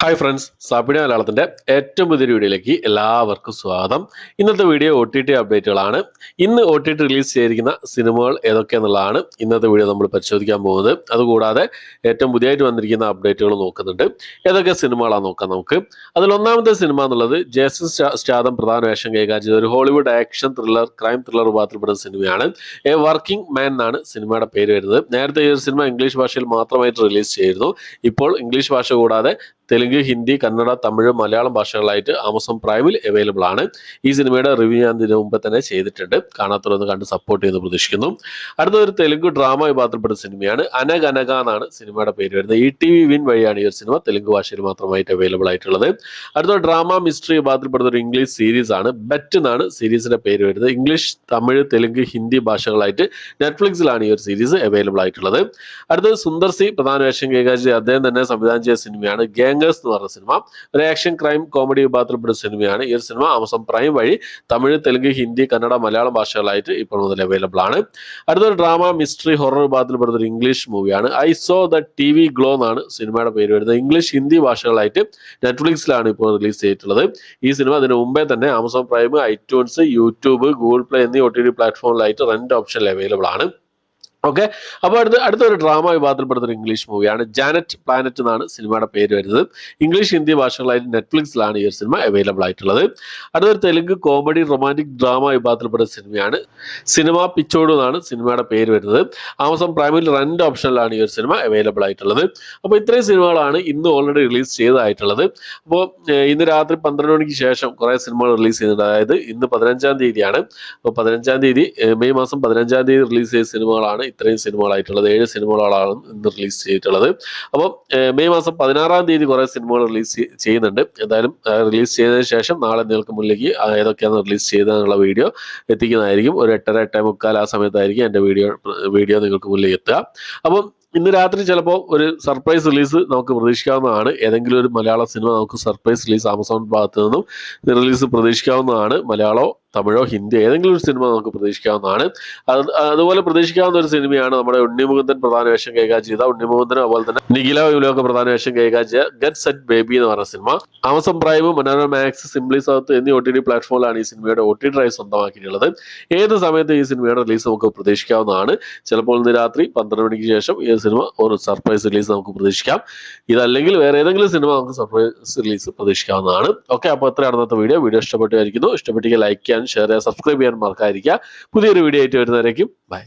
Hi friends, സാപ്പിഡ മലയാളത്തിന്റെ ഏറ്റവും പുതിയ വീഡിയോയിലേക്ക് എല്ലാവർക്കും സ്വാഗതം. ഇന്നത്തെ വീഡിയോ OTT അപ്ഡേറ്റുകളാണ്. ഇന്ന് OTT റിലീസ് ചെയ്തിരിക്കുന്ന സിനിമകൾ ഏതൊക്കെയാണെന്നുള്ളതാണ് ഇന്നത്തെ വീഡിയോ നമ്മൾ പരിശോധിക്കാൻ പോകുന്നത്. അതുകൂടാതെ ഏറ്റവും പുതിയതായിട്ട് വന്നിരിക്കുന്ന അപ്ഡേറ്റുകൾ നോക്കുന്നുണ്ട്. ഏതൊക്കെ സിനിമകളാണ് നോക്കാം നമുക്ക്. അതിൽ ഒന്നാമത്തെ സിനിമ എന്നുള്ളത് ജേസൺ സ്റ്റാഥം പ്രധാന വേഷം കൈകാര്യം ചെയ്ത ഒരു Hollywood action thriller crime thriller വിഭാഗത്തിൽപ്പെടുന്ന സിനിമയാണ്. എ വർക്കിംഗ് മാൻ എന്നാണ് സിനിമയുടെ പേര് വരുന്നത്. നേരത്തെ ഈ ഒരു സിനിമ ഇംഗ്ലീഷ് ഭാഷയിൽ മാത്രമായിട്ട് റിലീസ് ചെയ്തിരുന്നു. ഇപ്പോൾ ഇംഗ്ലീഷ് ഭാഷ കൂടാതെ തെലുങ്ക്, ഹിന്ദി, കന്നഡ, തമിഴ്, മലയാളം ഭാഷകളായിട്ട് ആമസോൺ പ്രൈമിൽ അവൈലബിൾ ആണ്. ഈ സിനിമയുടെ റിവ്യൂ ഞാൻ ഇതിനു മുമ്പ് തന്നെ ചെയ്തിട്ടുണ്ട്. കാണാത്തവരൊന്ന് കണ്ട് സപ്പോർട്ട് ചെയ്യുന്നു പ്രതീക്ഷിക്കുന്നു. അടുത്ത ഒരു തെലുങ്ക് ഡ്രാമ വിഭാഗത്തിൽപ്പെടുന്ന സിനിമയാണ് അനഗനക എന്നാണ് സിനിമയുടെ പേര് വരുന്നത്. ETV വിൻ വഴിയാണ് ഈ ഒരു സിനിമ തെലുങ്ക് ഭാഷയിൽ മാത്രമായിട്ട് അവൈലബിൾ ആയിട്ടുള്ളത്. അടുത്ത ഡ്രാമ മിസ്റ്ററി വിഭാഗത്തിൽപ്പെടുന്ന ഒരു ഇംഗ്ലീഷ് സീരീസ് ആണ്. ബെറ്റ് എന്നാണ് സീരീസിന്റെ പേര് വരുന്നത്. ഇംഗ്ലീഷ്, തമിഴ്, തെലുങ്ക്, ഹിന്ദി ഭാഷകളായിട്ട് നെറ്റ്ഫ്ലിക്സിലാണ് ഈ ഒരു സീരീസ് അവൈലബിൾ ആയിട്ടുള്ളത്. അടുത്തത് സുന്ദർ സി പ്രധാന വേഷം കൈകാര്യം ചെയ്ത് അദ്ദേഹം തന്നെ സംവിധാനം ചെയ്ത സിനിമയാണ് ഗാംഗേഴ്സ് എന്ന് പറഞ്ഞ സിനിമ. ഒരു ആക്ഷൻ ക്രൈം കോമഡി വിഭാഗത്തിൽപ്പെടുന്ന സിനിമയാണ്. ഈ ഒരു സിനിമ ആമസോൺ പ്രൈം വഴി തമിഴ്, തെലുങ്ക്, ഹിന്ദി, കന്നഡ, മലയാളം ഭാഷകളായിട്ട് ഇപ്പോൾ മുതൽ അവൈലബിൾ ആണ്. അടുത്തൊരു ഡ്രാമ മിസ്റ്ററി ഹൊറർ വിഭാഗത്തിൽപ്പെടുന്ന ഒരു ഇംഗ്ലീഷ് മൂവിയാണ് I so the TV glow എന്നാണ് സിനിമയുടെ പേര് വരുന്നത്. ഇംഗ്ലീഷ്, ഹിന്ദി ഭാഷകളായിട്ട് നെറ്റ്ഫ്ലിക്സിലാണ് ഇപ്പോൾ റിലീസ് ചെയ്തിട്ടുള്ളത്. ഈ സിനിമ അതിന് മുമ്പേ തന്നെ Amazon prime, iTunes, YouTube, Google play എന്നീ OTT പ്ലാറ്റ്ഫോമിലായിട്ട് റെന്റ് ഓപ്ഷനിൽ അവൈലബിൾ ആണ്. ഓക്കെ, അപ്പോൾ അടുത്തൊരു ഡ്രാമ വിഭാഗത്തിൽപ്പെടുന്ന ഒരു ഇംഗ്ലീഷ് മൂവിയാണ് ജാനറ്റ് പ്ലാനറ്റ് എന്നാണ് സിനിമയുടെ പേര് വരുന്നത്. ഇംഗ്ലീഷ്, ഹിന്ദി ഭാഷകളായിട്ട് നെറ്റ്ഫ്ലിക്സിലാണ് ഈ ഒരു സിനിമ അവൈലബിൾ ആയിട്ടുള്ളത്. അടുത്തൊരു തെലുങ്ക് കോമഡി റൊമാൻറ്റിക് ഡ്രാമ വിഭാഗത്തിൽപ്പെടുന്ന സിനിമയാണ് സിനിമ പിച്ചോട് എന്നാണ് സിനിമയുടെ പേര് വരുന്നത്. ആമസോൺ പ്രൈമിൽ റെന്റ് ഓപ്ഷനിലാണ് ഈ ഒരു സിനിമ അവൈലബിൾ ആയിട്ടുള്ളത്. അപ്പോൾ ഇത്രയും സിനിമകളാണ് ഇന്ന് ഓൾറെഡി റിലീസ് ചെയ്തതായിട്ടുള്ളത്. അപ്പോൾ ഇന്ന് രാത്രി 12 മണിക്ക് ശേഷം കുറേ സിനിമകൾ റിലീസ് ചെയ്യുന്നുണ്ട്. അതായത് ഇന്ന് 15-ാം തീയതിയാണ്. അപ്പോൾ 15-ാം തീയതി മെയ് മാസം 15-ാം തീയതി റിലീസ് ചെയ്ത സിനിമകളാണ് ഇത്രയും സിനിമകളായിട്ടുള്ളത്. 7 സിനിമകളാണ് ഇന്ന് റിലീസ് ചെയ്തിട്ടുള്ളത്. അപ്പോൾ മെയ് മാസം 16-ാം തീയതി കുറെ സിനിമകൾ റിലീസ് ചെയ്യുന്നുണ്ട്. എന്തായാലും റിലീസ് ചെയ്തതിനു ശേഷം നാളെ നിങ്ങൾക്ക് മുന്നിലേക്ക് ഏതൊക്കെയാണ് റിലീസ് ചെയ്തതെന്നുള്ള വീഡിയോ എത്തിക്കുന്നതായിരിക്കും. ഒരു 8:30, 8:45 ആ സമയത്തായിരിക്കും എൻ്റെ വീഡിയോ നിങ്ങൾക്ക് മുന്നിലേക്ക് എത്തുക. അപ്പം ഇന്ന് രാത്രി ചിലപ്പോൾ ഒരു സർപ്രൈസ് റിലീസ് നമുക്ക് പ്രതീക്ഷിക്കാവുന്നതാണ്. ഏതെങ്കിലും ഒരു മലയാള സിനിമ നമുക്ക് സർപ്രൈസ് റിലീസ് ആമസോൺ ഭാഗത്ത് നിന്നും റിലീസ് പ്രതീക്ഷിക്കാവുന്നതാണ്. മലയാളമോ തമിഴോ ഹിന്ദി ഏതെങ്കിലും ഒരു സിനിമ നമുക്ക് പ്രതീക്ഷിക്കാവുന്നതാണ്. അതുപോലെ പ്രതീക്ഷിക്കാവുന്ന ഒരു സിനിമയാണ് നമ്മുടെ ഉണ്ണിമുകുന്ദൻ പ്രധാന വേഷം കൈകാര്യം ചെയ്ത ഉണ്ണിമുകുന്ദനും അതുപോലെ തന്നെ നിഖില വിമലൊക്കെ പ്രധാന വേഷം കൈകാര്യം ചെയ്ത ഗെറ്റ് സെറ്റ് ബേബി എന്ന് പറഞ്ഞ സിനിമ. Amazon Prime, Manorama Max, Simply South എന്നീ OTT പ്ലാറ്റ്ഫോമിലാണ് ഈ സിനിമയുടെ OTT റൈറ്റ് സ്വന്തമാക്കിയിട്ടുള്ളത്. ഏത് സമയത്ത് ഈ സിനിമയുടെ റിലീസ് നമുക്ക് പ്രതീക്ഷിക്കാവുന്നതാണ്. ചിലപ്പോൾ ഇന്ന് രാത്രി 12 മണിക്ക് ശേഷം ഈ സിനിമ ഒരു സർപ്രൈസ് റിലീസ് നമുക്ക് പ്രതീക്ഷിക്കാം. ഇതല്ലെങ്കിൽ വേറെ ഏതെങ്കിലും സിനിമ നമുക്ക് സർപ്രൈസ് റിലീസ് പ്രതീക്ഷിക്കാവുന്നതാണ്. ഓക്കെ, അപ്പോൾ എത്രയാണ് ഇന്നത്തെ വീഡിയോ ഇഷ്ടപ്പെട്ടായിരിക്കുന്നു. ഇഷ്ടപ്പെട്ടെങ്കിൽ ലൈക്ക് ചെയ്യാൻ, ഷെയർ ചെയ്യാൻ, സബ്സ്ക്രൈബ് ചെയ്യാൻ മറക്കാതിരിക്കുക. പുതിയൊരു വീഡിയോ ആയിട്ട് വരുന്നവരേക്കും ബൈ.